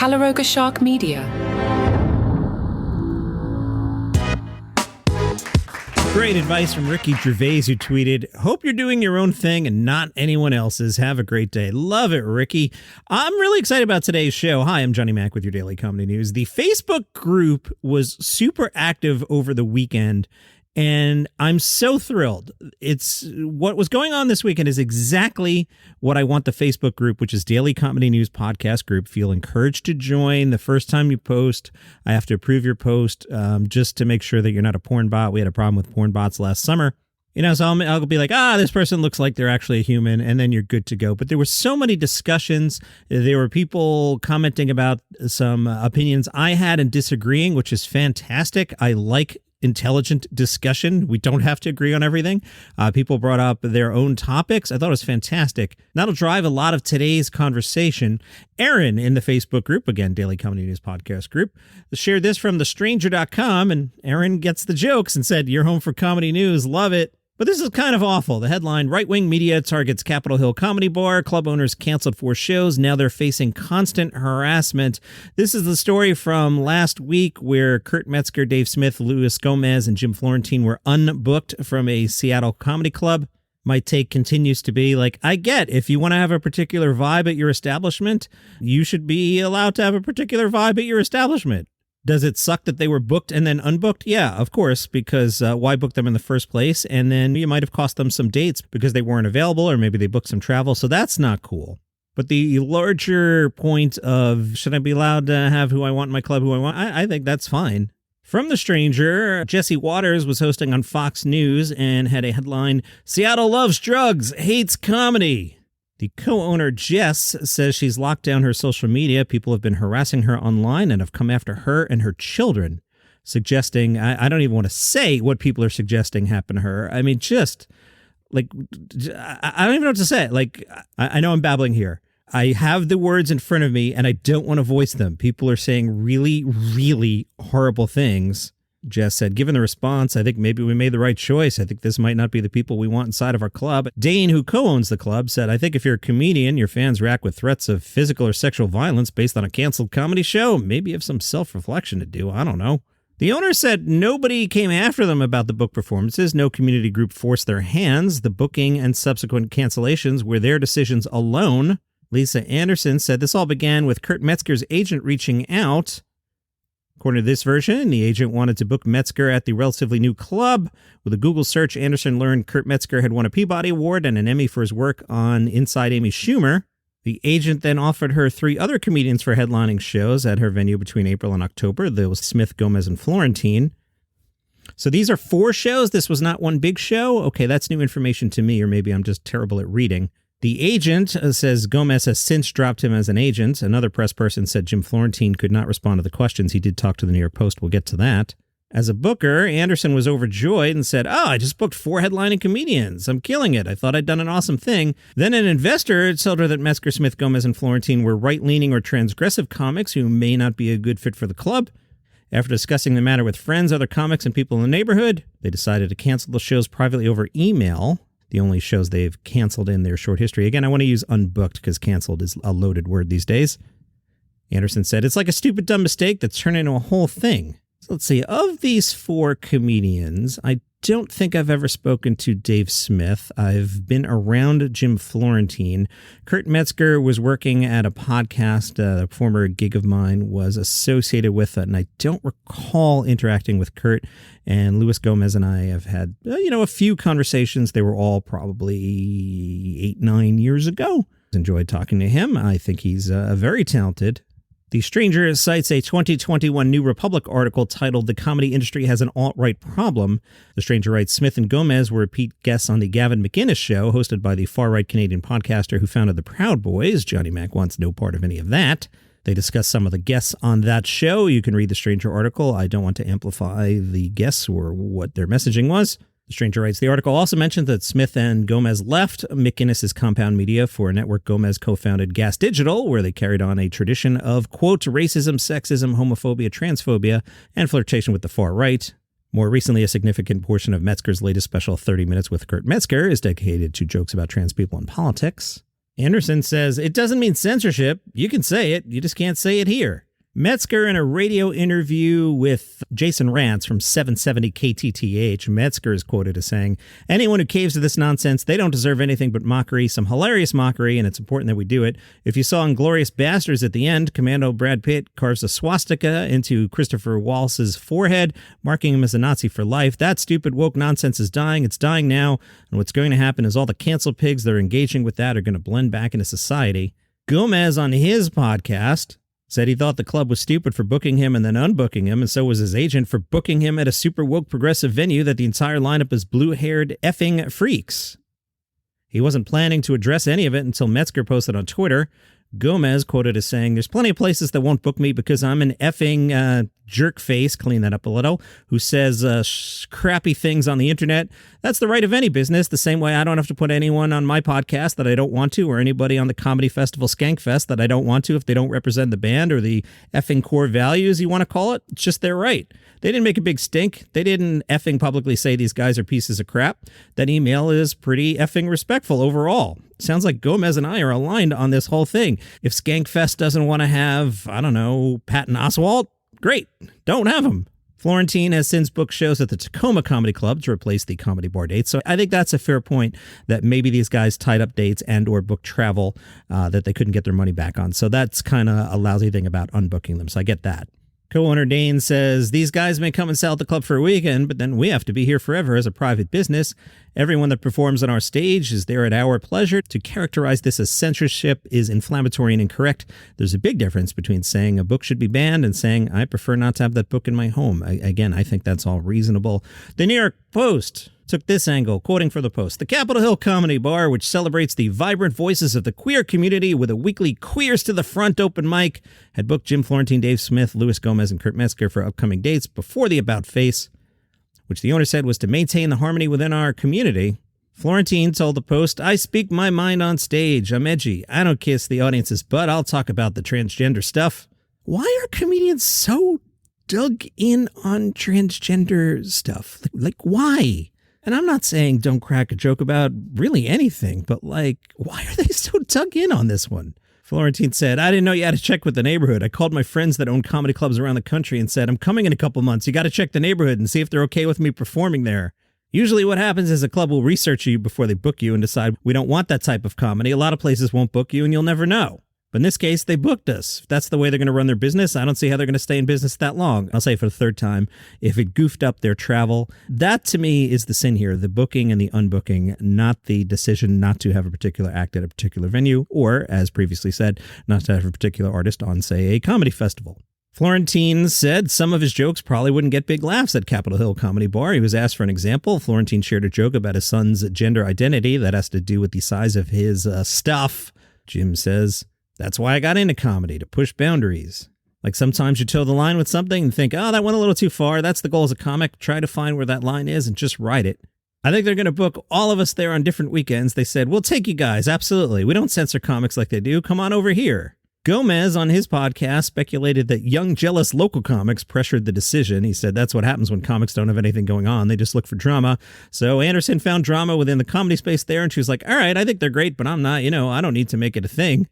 Calaroga Shark Media. Great advice from Ricky Gervais, who tweeted, "Hope you're doing your own thing and not anyone else's. Have a great day." Love it, Ricky. I'm really excited about today's show. Hi, I'm Johnny Mac with your daily comedy news. The Facebook group was super active over the weekend, and I'm so thrilled. It's what was going on this weekend is exactly what I want the Facebook group, which is Daily Comedy News Podcast Group. Feel encouraged to join. The first time you post, I have to approve your post just to make sure that you're not a porn bot. We had a problem with porn bots last summer. So I'll be like, this person looks like they're actually a human, and then you're good to go. But there were so many discussions. There were people commenting about some opinions I had and disagreeing, which is fantastic. I like intelligent discussion. We don't have to agree on everything. People brought up their own topics. I thought it was fantastic. That'll drive a lot of today's conversation. Aaron in the Facebook group, again, Daily Comedy News Podcast Group, shared this from thestranger.com, and Aaron gets the jokes and said, "You're home for comedy news. Love it." But this is kind of awful. The headline, right-wing media targets Capitol Hill Comedy Bar. Club owners canceled 4 shows. Now they're facing constant harassment. This is the story from last week where Kurt Metzger, Dave Smith, Luis Gomez, and Jim Florentine were unbooked from a Seattle comedy club. My take continues to be I get if you want to have a particular vibe at your establishment, you should be allowed to have a particular vibe at your establishment. Does it suck that they were booked and then unbooked? Yeah, of course, because why book them in the first place? And then you might have cost them some dates because they weren't available, or maybe they booked some travel. So that's not cool. But the larger point of should I be allowed to have who I want in my club, who I want? I think that's fine. From The Stranger, Jesse Waters was hosting on Fox News and had a headline, "Seattle loves drugs, hates comedy." The co-owner, Jess, says she's locked down her social media. People have been harassing her online and have come after her and her children, suggesting, I don't even want to say what people are suggesting happened to her. I mean, just, I don't even know what to say. I know I'm babbling here. I have the words in front of me, and I don't want to voice them. People are saying really, really horrible things. Jess said, "Given the response, I think maybe we made the right choice. I think this might not be the people we want inside of our club." Dane, who co-owns the club, said, "I think if you're a comedian, your fans react with threats of physical or sexual violence based on a canceled comedy show. Maybe you have some self-reflection to do. I don't know." The owner said nobody came after them about the book performances. No community group forced their hands. The booking and subsequent cancellations were their decisions alone. Lisa Anderson said this all began with Kurt Metzger's agent reaching out. According to this version, the agent wanted to book Metzger at the relatively new club. With a Google search, Anderson learned Kurt Metzger had won a Peabody Award and an Emmy for his work on Inside Amy Schumer. The agent then offered her 3 other comedians for headlining shows at her venue between April and October. Those Smith, Gomez, and Florentine. So these are 4 shows. This was not one big show. Okay, that's new information to me, or maybe I'm just terrible at reading. The agent says Gomez has since dropped him as an agent. Another press person said Jim Florentine could not respond to the questions. He did talk to the New York Post. We'll get to that. As a booker, Anderson was overjoyed and said, "I just booked 4 headlining comedians. I'm killing it. I thought I'd done an awesome thing." Then an investor told her that Metzger, Smith, Gomez, and Florentine were right-leaning or transgressive comics who may not be a good fit for the club. After discussing the matter with friends, other comics, and people in the neighborhood, they decided to cancel the shows privately over email. The only shows they've canceled in their short history. Again, I want to use unbooked because canceled is a loaded word these days. Anderson said, "It's like a stupid, dumb mistake that's turned into a whole thing." So let's see. Of these 4 comedians, I don't think I've ever spoken to Dave Smith. I've been around Jim Florentine. Kurt Metzger was working at a podcast a former gig of mine was associated with it, and I don't recall interacting with Kurt. And Luis Gomez and I have had, a few conversations. They were all probably 8-9 years ago. Enjoyed talking to him. I think he's very talented. The Stranger cites a 2021 New Republic article titled "The Comedy Industry Has an Alt-Right Problem." The Stranger writes, Smith and Gomez were repeat guests on the Gavin McInnes show, hosted by the far-right Canadian podcaster who founded the Proud Boys. Johnny Mac wants no part of any of that. They discuss some of the guests on that show. You can read the Stranger article. I don't want to amplify the guests or what their messaging was. The Stranger writes, the article also mentioned that Smith and Gomez left McInnes' Compound Media for a network Gomez co-founded, Gas Digital, where they carried on a tradition of, quote, racism, sexism, homophobia, transphobia, and flirtation with the far right. More recently, a significant portion of Metzger's latest special, 30 Minutes with Kurt Metzger, is dedicated to jokes about trans people and politics. Anderson says, it doesn't mean censorship. You can say it. You just can't say it here. Metzger, in a radio interview with Jason Rantz from 770 KTTH, Metzger is quoted as saying, anyone who caves to this nonsense, they don't deserve anything but mockery, some hilarious mockery, and it's important that we do it. If you saw Inglourious Basterds at the end, Commando Brad Pitt carves a swastika into Christopher Waltz's forehead, marking him as a Nazi for life. That stupid woke nonsense is dying. It's dying now. And what's going to happen is all the cancel pigs that are engaging with that are going to blend back into society. Gomez, on his podcast, said he thought the club was stupid for booking him and then unbooking him, and so was his agent for booking him at a super woke progressive venue that the entire lineup is blue-haired effing freaks. He wasn't planning to address any of it until Metzger posted on Twitter. Gomez, quoted as saying, there's plenty of places that won't book me because I'm an effing jerk face, clean that up a little, who says crappy things on the internet. That's the right of any business, the same way I don't have to put anyone on my podcast that I don't want to, or anybody on the comedy festival Skankfest that I don't want to if they don't represent the band or the effing core values you want to call it. It's just their right. They didn't make a big stink. They didn't effing publicly say these guys are pieces of crap. That email is pretty effing respectful overall. Sounds like Gomez and I are aligned on this whole thing. If Skankfest doesn't want to have, I don't know, Patton Oswalt, great. Don't have him. Florentine has since booked shows at the Tacoma Comedy Club to replace the Comedy Bar dates. So I think that's a fair point that maybe these guys tied up dates and or booked travel that they couldn't get their money back on. So that's kind of a lousy thing about unbooking them. So I get that. Co-owner Dane says, these guys may come and sell at the club for a weekend, but then we have to be here forever as a private business. Everyone that performs on our stage is there at our pleasure. To characterize this as censorship is inflammatory and incorrect. There's a big difference between saying a book should be banned and saying, I prefer not to have that book in my home. Again, I think that's all reasonable. The New York Post took this angle, quoting for the Post. The Capitol Hill Comedy Bar, which celebrates the vibrant voices of the queer community with a weekly Queers to the Front open mic, had booked Jim Florentine, Dave Smith, Louis Gomez, and Kurt Metzger for upcoming dates before the About Face, which the owner said was to maintain the harmony within our community. Florentine told the Post, I speak my mind on stage. I'm edgy. I don't kiss the audience's butt. I'll talk about the transgender stuff. Why are comedians so dug in on transgender stuff? Like why? And I'm not saying don't crack a joke about really anything, but like, why are they so dug in on this one? Florentine said, I didn't know you had to check with the neighborhood. I called my friends that own comedy clubs around the country and said, I'm coming in a couple months. You got to check the neighborhood and see if they're okay with me performing there. Usually what happens is a club will research you before they book you and decide we don't want that type of comedy. A lot of places won't book you and you'll never know. But in this case, they booked us. If that's the way they're going to run their business, I don't see how they're going to stay in business that long. I'll say it for the third time, if it goofed up their travel, that to me is the sin here, the booking and the unbooking, not the decision not to have a particular act at a particular venue, or, as previously said, not to have a particular artist on, say, a comedy festival. Florentine said some of his jokes probably wouldn't get big laughs at Capitol Hill Comedy Bar. He was asked for an example. Florentine shared a joke about his son's gender identity that has to do with the size of his stuff. Jim says, that's why I got into comedy, to push boundaries. Like sometimes you toe the line with something and think, oh, that went a little too far. That's the goal as a comic. Try to find where that line is and just write it. I think they're going to book all of us there on different weekends. They said, we'll take you guys. Absolutely. We don't censor comics like they do. Come on over here. Gomez, on his podcast, speculated that young, jealous local comics pressured the decision. He said that's what happens when comics don't have anything going on. They just look for drama. So Anderson found drama within the comedy space there, and she was like, all right, I think they're great, but I'm not, I don't need to make it a thing.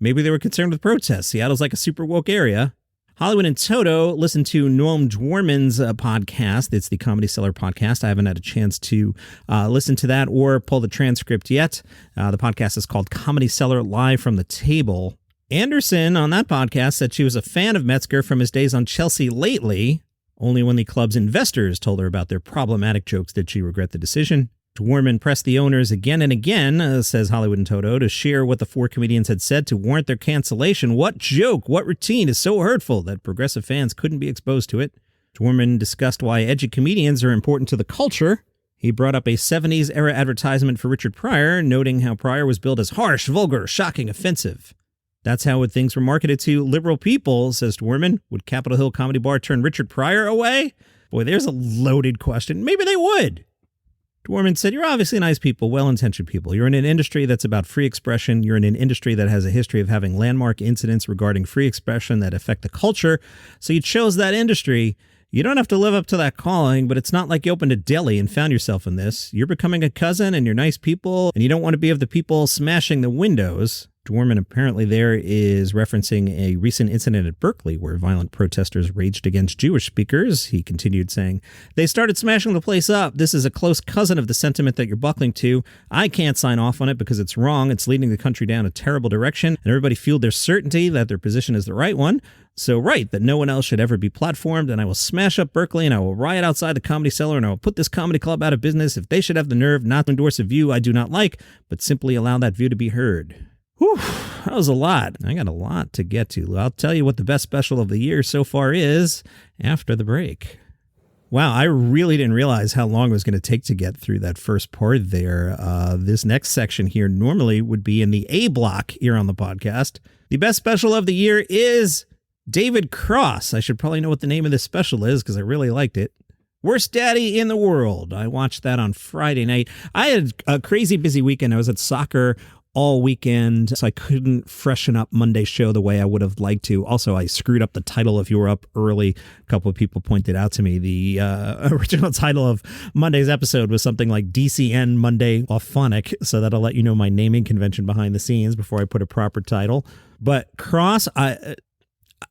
Maybe they were concerned with protests. Seattle's like a super woke area. Hollywood and Toto listened to Noam Dworman's podcast. It's the Comedy Cellar podcast. I haven't had a chance to listen to that or pull the transcript yet. The podcast is called Comedy Cellar Live from the Table. Anderson on that podcast said she was a fan of Metzger from his days on Chelsea Lately. Only when the club's investors told her about their problematic jokes did she regret the decision. Dworman pressed the owners again and again, says Hollywood and Toto, to share what the four comedians had said to warrant their cancellation. What joke, what routine is so hurtful that progressive fans couldn't be exposed to it? Dworman discussed why edgy comedians are important to the culture. He brought up a 70s era advertisement for Richard Pryor, noting how Pryor was billed as harsh, vulgar, shocking, offensive. That's how things were marketed to liberal people, says Dworman. Would Capitol Hill Comedy Bar turn Richard Pryor away? Boy, there's a loaded question. Maybe they would. Dworman said, you're obviously nice people, well-intentioned people. You're in an industry that's about free expression. You're in an industry that has a history of having landmark incidents regarding free expression that affect the culture. So you chose that industry. You don't have to live up to that calling, but it's not like you opened a deli and found yourself in this. You're becoming a cousin and you're nice people, and you don't want to be of the people smashing the windows. Dwarman apparently there is referencing a recent incident at Berkeley where violent protesters raged against Jewish speakers. He continued saying, "They started smashing the place up. This is a close cousin of the sentiment that you're buckling to. I can't sign off on it because it's wrong. It's leading the country down a terrible direction, and everybody fueled their certainty that their position is the right one. So right, that no one else should ever be platformed, and I will smash up Berkeley, and I will riot outside the Comedy Cellar, and I will put this comedy club out of business if they should have the nerve not to endorse a view I do not like, but simply allow that view to be heard." Whew, that was a lot. I got a lot to get to. I'll tell you what the best special of the year so far is after the break. Wow, I really didn't realize how long it was going to take to get through that first part there. This next section here normally would be in the A block here on the podcast. The best special of the year is David Cros. I should probably know what the name of this special is because I really liked it. Worst Daddy in the World. I watched that on Friday night. I had a crazy busy weekend. I was at soccer all weekend, so I couldn't freshen up Monday's show the way I would have liked to. Also, I screwed up the title if you were up early. A couple of people pointed out to me the original title of Monday's episode was something like DCN Monday Auphonic, so that'll let you know my naming convention behind the scenes before I put a proper title. But Cros,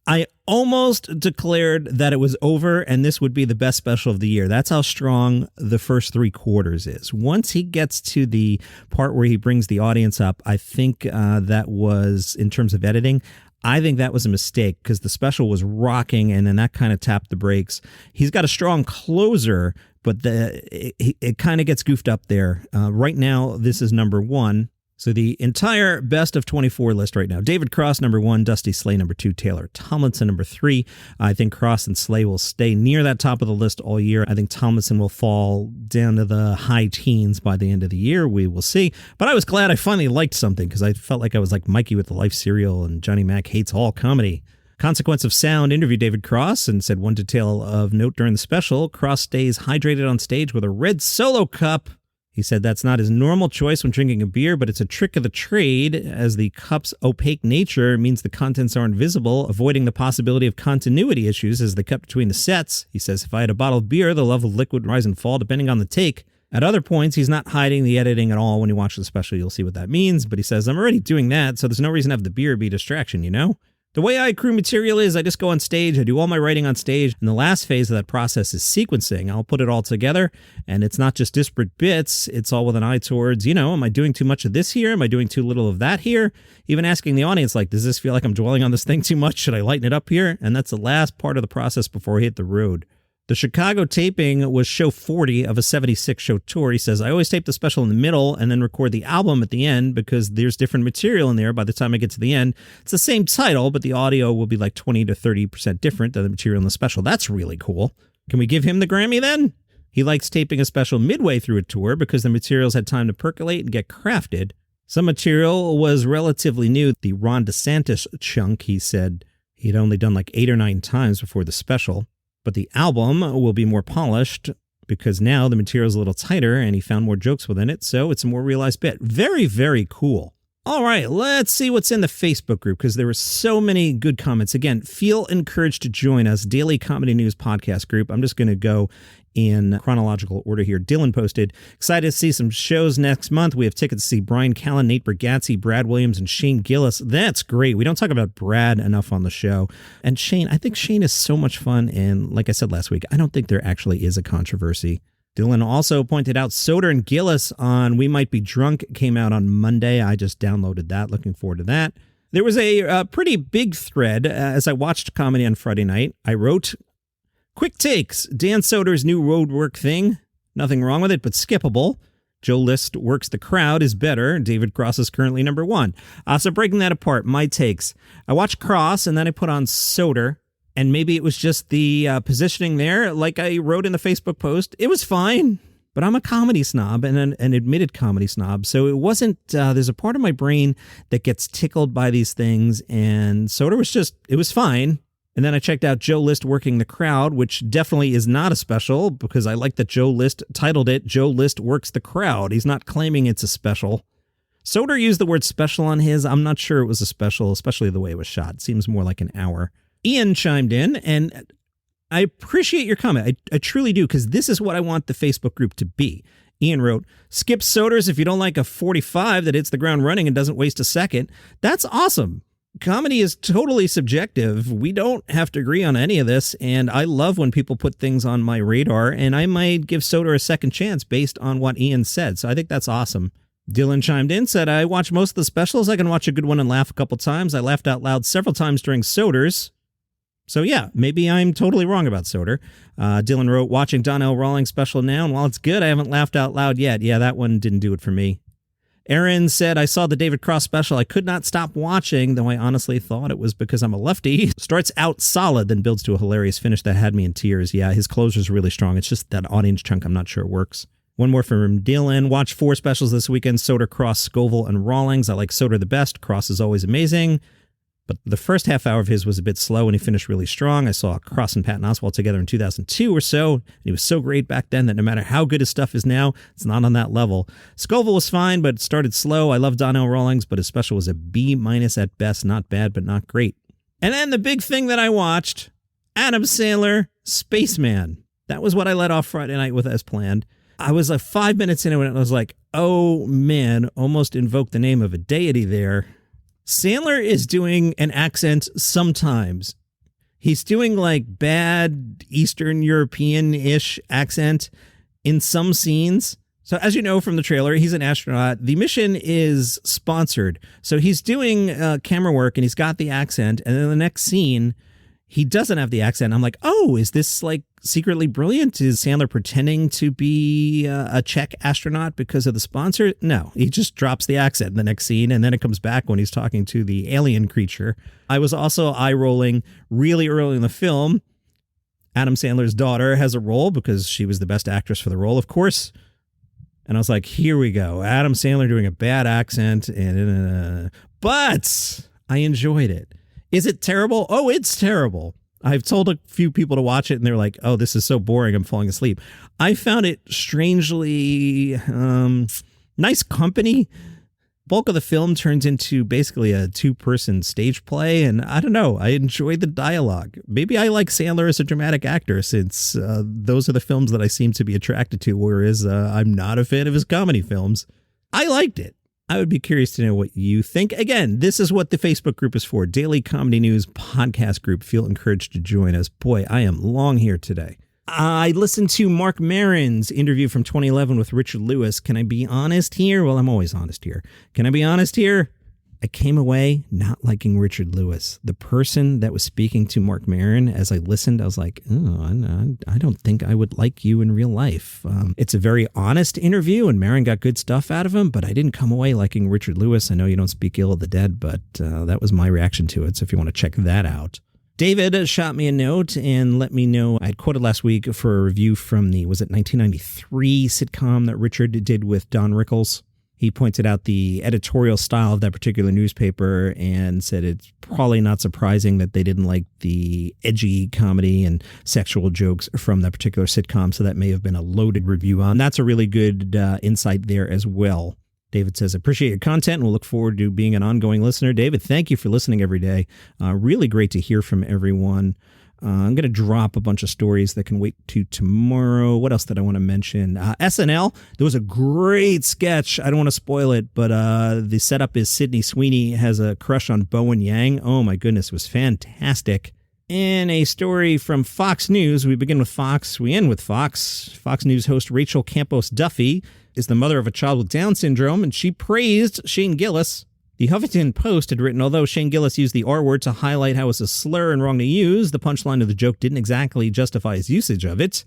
I almost declared that it was over and this would be the best special of the year. That's how strong the first three quarters is. Once he gets to the part where he brings the audience up, I think that was, in terms of editing, I think that was a mistake because the special was rocking and then that kind of tapped the brakes. He's got a strong closer, but it kind of gets goofed up there. Right now, this is number one. So the entire best of 24 list right now. David Cros, number one. Dusty Slay, number two. Taylor Tomlinson, number three. I think Cros and Slay will stay near that top of the list all year. I think Tomlinson will fall down to the high teens by the end of the year. We will see. But I was glad I finally liked something because I felt like I was like Mikey with the Life cereal and Johnny Mac hates all comedy. Consequence of Sound interviewed David Cros and said one detail of note during the special, Cros stays hydrated on stage with a red Solo cup. He said that's not his normal choice when drinking a beer, but it's a trick of the trade, as the cup's opaque nature means the contents aren't visible, avoiding the possibility of continuity issues as they cut between the sets. He says, if I had a bottle of beer, the level of liquid would rise and fall depending on the take. At other points, he's not hiding the editing at all. When you watch the special, you'll see what that means. But he says, I'm already doing that, so there's no reason to have the beer be a distraction, you know? The way I accrue material is I just go on stage, I do all my writing on stage, and the last phase of that process is sequencing. I'll put it all together, and it's not just disparate bits, it's all with an eye towards, am I doing too much of this here? Am I doing too little of that here? Even asking the audience, like, does this feel like I'm dwelling on this thing too much? Should I lighten it up here? And that's the last part of the process before we hit the road. The Chicago taping was show 40 of a 76-show tour. He says, I always tape the special in the middle and then record the album at the end because there's different material in there by the time I get to the end. It's the same title, but the audio will be like 20 to 30% different than the material in the special. That's really cool. Can we give him the Grammy then? He likes taping a special midway through a tour because the materials had time to percolate and get crafted. Some material was relatively new. The Ron DeSantis chunk, he said, he'd only done like 8 or 9 times before the special. But the album will be more polished because now the material is a little tighter and he found more jokes within it, so it's a more realized bit. Very, very cool. All right, let's see what's in the Facebook group because there were so many good comments. Again, feel encouraged to join us, Daily Comedy News Podcast Group. I'm just going to go in chronological order here. Dylan posted, excited to see some shows next month. We have tickets to see Brian Callen, Nate Bargatze, Brad Williams, and Shane Gillis. That's great. We don't talk about Brad enough on the show. And Shane, I think Shane is so much fun. And like I said last week, I don't think there actually is a controversy. Dylan also pointed out Soder and Gillis on We Might Be Drunk came out on Monday. I just downloaded that. Looking forward to that. There was a pretty big thread as I watched comedy on Friday night. I wrote, quick takes, Dan Soder's new road work thing. Nothing wrong with it, but skippable. Joe List works the crowd is better. David Cros is currently number one. So breaking that apart, my takes. I watched Cros and then I put on Soder. And maybe it was just the positioning there. Like I wrote in the Facebook post, it was fine. But I'm a comedy snob and an admitted comedy snob. So it wasn't, there's a part of my brain that gets tickled by these things. And Soder was just, it was fine. And then I checked out Joe List working the crowd, which definitely is not a special because I like that Joe List titled it Joe List Works the Crowd. He's not claiming it's a special. Soder used the word special on his. I'm not sure it was a special, especially the way it was shot. It seems more like an hour. Ian chimed in, and I appreciate your comment. I truly do, because this is what I want the Facebook group to be. Ian wrote, skip Soders if you don't like a 45 that hits the ground running and doesn't waste a second. That's awesome. Comedy is totally subjective. We don't have to agree on any of this, and I love when people put things on my radar, and I might give Soder a second chance based on what Ian said, so I think that's awesome. Dylan chimed in, said, I watch most of the specials. I can watch a good one and laugh a couple times. I laughed out loud several times during Soders. So yeah, maybe I'm totally wrong about Soder. Dylan wrote, watching Donnell Rawlings special now, and while it's good, I haven't laughed out loud yet. Yeah, that one didn't do it for me. Aaron said, I saw the David Cross special. I could not stop watching, though I honestly thought it was because I'm a lefty. Starts out solid, then builds to a hilarious finish that had me in tears. Yeah, his closer's really strong. It's just that audience chunk, I'm not sure it works. One more from Dylan. Watched 4 specials this weekend, Soder, Cross, Scoville, and Rawlings. I like Soder the best. Cross is always amazing. But the first half hour of his was a bit slow, and he finished really strong. I saw Cros and Patton Oswalt together in 2002 or so, and he was so great back then that no matter how good his stuff is now, it's not on that level. Scoville was fine, but it started slow. I love Donnell Rawlings, but his special was a B- at best. Not bad, but not great. And then the big thing that I watched, Adam Sandler, Spaceman. That was what I let off Friday night with as planned. I was like 5 minutes into it, and I was like, oh man, almost invoked the name of a deity there. Sandler is doing an accent sometimes. He's doing like bad Eastern European-ish accent in some scenes. So as you know from the trailer, he's an astronaut. The mission is sponsored. So he's doing camera work and he's got the accent. And then the next scene, he doesn't have the accent. I'm like, oh, is this like secretly brilliant? Is Sandler pretending to be a Czech astronaut because of the sponsor? No, he just drops the accent in the next scene, and then it comes back when he's talking to the alien creature. I was also eye-rolling really early in the film. Adam Sandler's daughter has a role because she was the best actress for the role, of course. And I was like, here we go. Adam Sandler doing a bad accent. But I enjoyed it. Is it terrible? Oh, it's terrible. I've told a few people to watch it and they're like, oh, this is so boring, I'm falling asleep. I found it strangely nice company. Bulk of the film turns into basically a 2-person stage play, and I don't know, I enjoyed the dialogue. Maybe I like Sandler as a dramatic actor, since those are the films that I seem to be attracted to, whereas I'm not a fan of his comedy films. I liked it. I would be curious to know what you think. Again, this is what the Facebook group is for. Daily Comedy News Podcast Group. Feel encouraged to join us. Boy, I am long here today. I listened to Marc Maron's interview from 2011 with Richard Lewis. Can I be honest here? Well, I'm always honest here. Can I be honest here? I came away not liking Richard Lewis. The person that was speaking to Marc Maron, as I listened, I was like, oh, I don't think I would like you in real life. It's a very honest interview, and Maron got good stuff out of him, but I didn't come away liking Richard Lewis. I know you don't speak ill of the dead, but that was my reaction to it, so if you want to check that out. David shot me a note and let me know. I had quoted last week for a review from the, was it 1993 sitcom that Richard did with Don Rickles? He pointed out the editorial style of that particular newspaper and said it's probably not surprising that they didn't like the edgy comedy and sexual jokes from that particular sitcom, so that may have been a loaded review on. That's a really good insight there as well. David says, appreciate your content and we'll look forward to being an ongoing listener. David, thank you for listening every day. Really great to hear from everyone. I'm going to drop a bunch of stories that can wait to tomorrow. What else did I want to mention? SNL, there was a great sketch. I don't want to spoil it, but the setup is Sydney Sweeney has a crush on Bowen Yang. Oh my goodness, it was fantastic. And a story from Fox News. We begin with Fox, we end with Fox. Fox News host Rachel Campos Duffy is the mother of a child with Down syndrome, and she praised Shane Gillis. The Huffington Post had written, although Shane Gillis used the R word to highlight how it's a slur and wrong to use, the punchline of the joke didn't exactly justify his usage of it.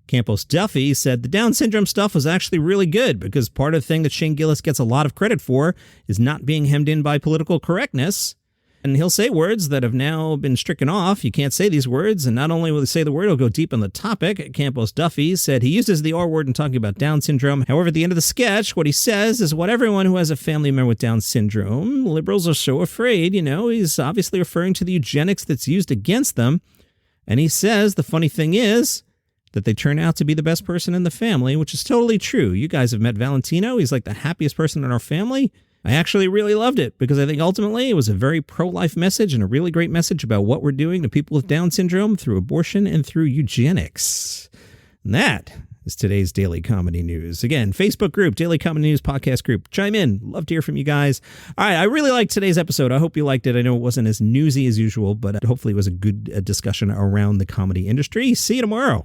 Campos Duffy said the Down syndrome stuff was actually really good because part of the thing that Shane Gillis gets a lot of credit for is not being hemmed in by political correctness. And he'll say words that have now been stricken off. You can't say these words. And not only will he say the word, he'll go deep on the topic. Campos Duffy said he uses the R word in talking about Down syndrome. However, at the end of the sketch, what he says is what everyone who has a family member with Down syndrome, liberals are so afraid, he's obviously referring to the eugenics that's used against them. And he says the funny thing is that they turn out to be the best person in the family, which is totally true. You guys have met Valentino. He's like the happiest person in our family. I actually really loved it because I think ultimately it was a very pro-life message and a really great message about what we're doing to people with Down syndrome through abortion and through eugenics. And that is today's Daily Comedy News. Again, Facebook group, Daily Comedy News podcast group. Chime in. Love to hear from you guys. All right, I really liked today's episode. I hope you liked it. I know it wasn't as newsy as usual, but hopefully it was a good discussion around the comedy industry. See you tomorrow.